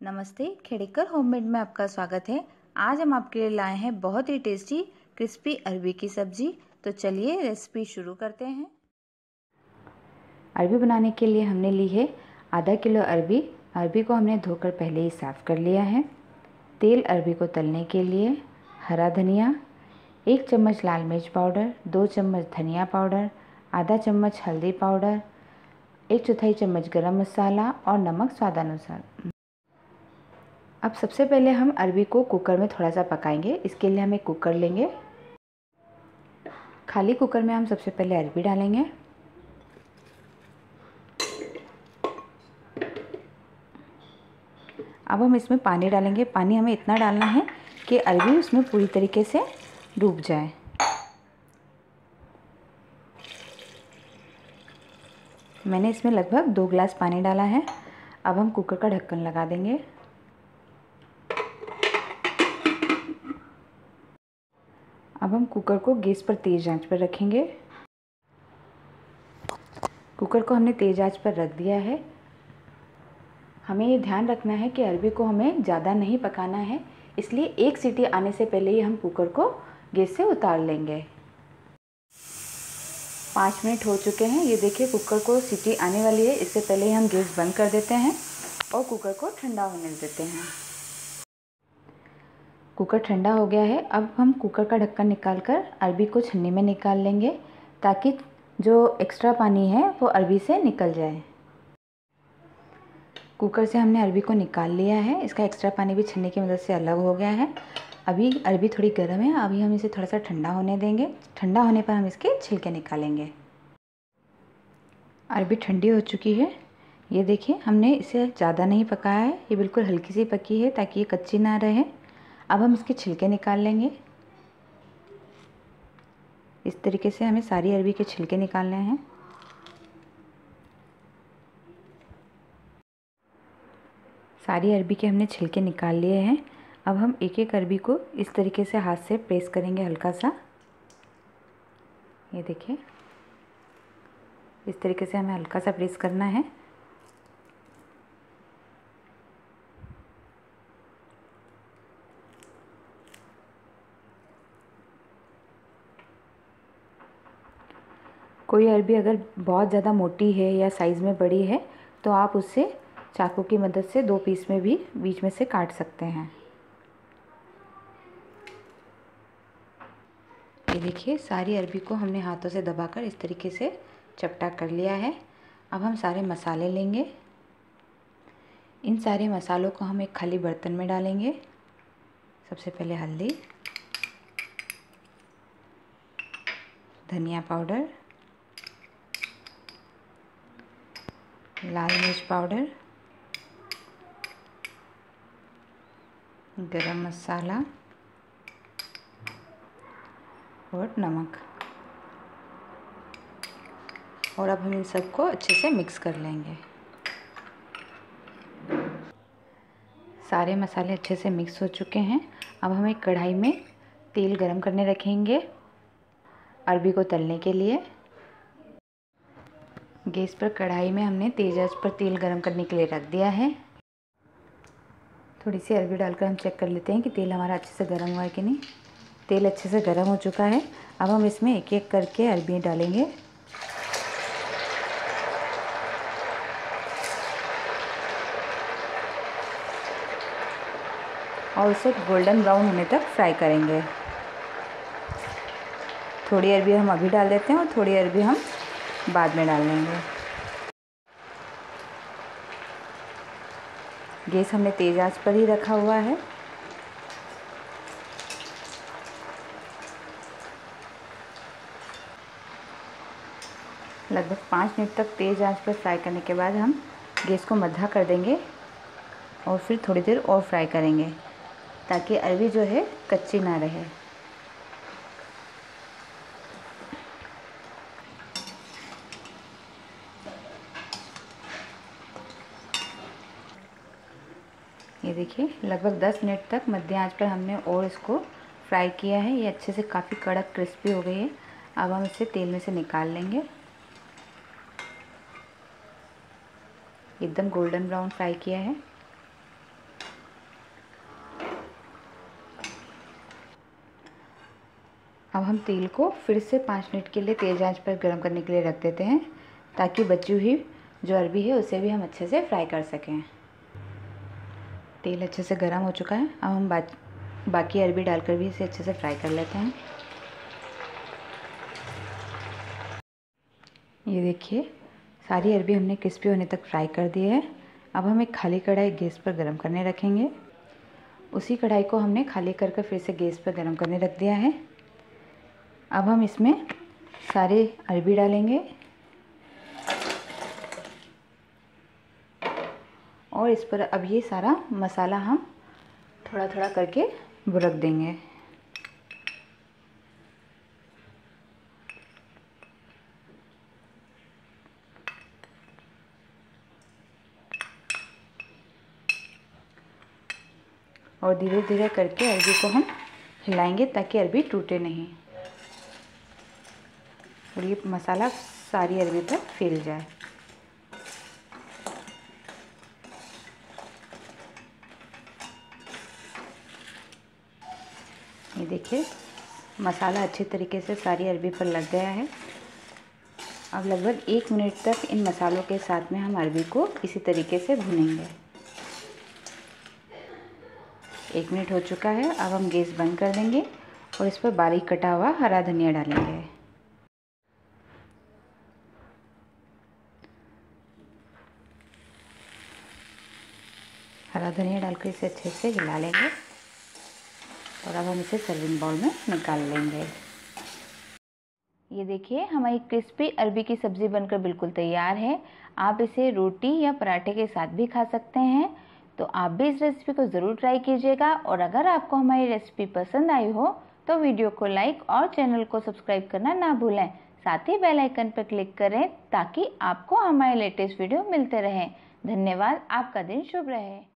नमस्ते, खेड़ीकर होममेड में आपका स्वागत है। आज हम आपके लिए लाए हैं बहुत ही टेस्टी क्रिस्पी अरबी की सब्जी। तो चलिए रेसिपी शुरू करते हैं। अरबी बनाने के लिए हमने ली है आधा किलो अरबी। अरबी को हमने धोकर पहले ही साफ़ कर लिया है। तेल अरबी को तलने के लिए, हरा धनिया, 1 चम्मच लाल मिर्च पाउडर, 2 चम्मच धनिया पाउडर, आधा चम्मच हल्दी पाउडर, 1/4 चम्मच गरम मसाला और नमक स्वादानुसार। अब सबसे पहले हम अरबी को कुकर में थोड़ा सा पकाएंगे। इसके लिए हम एक कुकर लेंगे। खाली कुकर में हम सबसे पहले अरबी डालेंगे। अब हम इसमें पानी डालेंगे। पानी हमें इतना डालना है कि अरबी उसमें पूरी तरीके से डूब जाए। मैंने इसमें लगभग 2 गिलास पानी डाला है। अब हम कुकर का ढक्कन लगा देंगे। अब हम कुकर को गैस पर तेज़ आंच पर रखेंगे। कुकर को हमने तेज़ आंच पर रख दिया है। हमें ये ध्यान रखना है कि अरबी को हमें ज़्यादा नहीं पकाना है, इसलिए 1 सीटी आने से पहले ही हम कुकर को गैस से उतार लेंगे। 5 मिनट हो चुके हैं। ये देखिए कुकर को सीटी आने वाली है। इससे पहले ही हम गैस बंद कर देते हैं और कुकर को ठंडा होने देते हैं। कुकर ठंडा हो गया है। अब हम कुकर का ढक्कन निकालकर अरबी को छन्नी में निकाल लेंगे ताकि जो एक्स्ट्रा पानी है वो अरबी से निकल जाए। कुकर से हमने अरबी को निकाल लिया है। इसका एक्स्ट्रा पानी भी छन्नी की मदद से अलग हो गया है। अभी अरबी थोड़ी गर्म है। अभी हम इसे थोड़ा सा ठंडा होने देंगे। ठंडा होने पर हम इसके छिलके निकालेंगे। अरबी ठंडी हो चुकी है। ये देखिए हमने इसे ज़्यादा नहीं पकाया है। ये बिल्कुल हल्की सी पकी है ताकि ये कच्ची ना रहे। अब हम इसके छिलके निकाल लेंगे। इस तरीके से हमें सारी अरबी के छिलके निकालने हैं। सारी अरबी के हमने छिलके निकाल लिए हैं। अब हम एक एक अरबी को इस तरीके से हाथ से प्रेस करेंगे हल्का सा। ये देखिए इस तरीके से हमें हल्का सा प्रेस करना है। कोई अरबी अगर बहुत ज़्यादा मोटी है या साइज़ में बड़ी है तो आप उससे चाकू की मदद से 2 पीस में भी बीच में से काट सकते हैं। ये देखिए सारी अरबी को हमने हाथों से दबाकर इस तरीके से चपटा कर लिया है। अब हम सारे मसाले लेंगे। इन सारे मसालों को हम एक खाली बर्तन में डालेंगे। सबसे पहले हल्दी, धनिया पाउडर, लाल मिर्च पाउडर, गरम मसाला और नमक। और अब हम इन सबको अच्छे से मिक्स कर लेंगे। सारे मसाले अच्छे से मिक्स हो चुके हैं। अब हम एक कढ़ाई में तेल गरम करने रखेंगे अरबी को तलने के लिए। गैस पर कढ़ाई में हमने तेज़ आंच पर तेल गरम करने के लिए रख दिया है। थोड़ी सी अरबी डालकर हम चेक कर लेते हैं कि तेल हमारा अच्छे से गर्म हुआ है कि नहीं। तेल अच्छे से गर्म हो चुका है। अब हम इसमें एक एक करके अरबी डालेंगे। और उसे गोल्डन ब्राउन होने तक फ्राई करेंगे। थोड़ी अरबी हम अभी डाल देते हैं और थोड़ी अरबी हम बाद में डाल लेंगे। गैस हमने तेज़ आंच पर ही रखा हुआ है। लगभग 5 मिनट तक तेज़ आंच पर फ्राई करने के बाद हम गैस को मद्धा कर देंगे और फिर थोड़ी देर और फ्राई करेंगे ताकि अरबी जो है कच्ची ना रहे। ये देखिए लगभग 10 मिनट तक मध्य आंच पर हमने और इसको फ्राई किया है। ये अच्छे से काफ़ी कड़क क्रिस्पी हो गई है। अब हम इसे तेल में से निकाल लेंगे। एकदम गोल्डन ब्राउन फ्राई किया है। अब हम तेल को फिर से 5 मिनट के लिए तेज़ आंच पर गर्म करने के लिए रख देते हैं, ताकि बची हुई जो अरबी है उसे भी हम अच्छे से फ्राई कर सकें। तेल अच्छे से गर्म हो चुका है। अब हम बाकी अरबी डालकर भी इसे अच्छे से फ्राई कर लेते हैं। ये देखिए, सारी अरबी हमने क्रिस्पी होने तक फ्राई कर दी है। अब हम एक खाली कढ़ाई गैस पर गर्म करने रखेंगे। उसी कढ़ाई को हमने खाली करके फिर से गैस पर गर्म करने रख दिया है। अब हम इसमें सारे अरबी डालेंगे और इस पर अब ये सारा मसाला हम थोड़ा थोड़ा करके बुरक देंगे। और धीरे धीरे करके अरबी को हम हिलाएंगे ताकि अरबी टूटे नहीं और ये मसाला सारी अरबी पर फैल जाए। ये देखिए, मसाला अच्छे तरीके से सारी अरबी पर लग गया है। अब लगभग 1 मिनट तक इन मसालों के साथ में हम अरबी को इसी तरीके से भूनेंगे। 1 मिनट हो चुका है। अब हम गैस बंद कर देंगे और इस पर बारीक कटा हुआ हरा धनिया डालेंगे। हरा धनिया डालकर इसे अच्छे से हिला लेंगे और अब हम इसे सर्विंग बाउल में निकाल लेंगे। ये देखिए, हमारी क्रिस्पी अरबी की सब्ज़ी बनकर बिल्कुल तैयार है। आप इसे रोटी या पराठे के साथ भी खा सकते हैं। तो आप भी इस रेसिपी को ज़रूर ट्राई कीजिएगा और अगर आपको हमारी रेसिपी पसंद आई हो तो वीडियो को लाइक और चैनल को सब्सक्राइब करना ना भूलें। साथ ही बेल आइकन पर क्लिक करें ताकि आपको हमारे लेटेस्ट वीडियो मिलते रहें। धन्यवाद। आपका दिन शुभ रहे।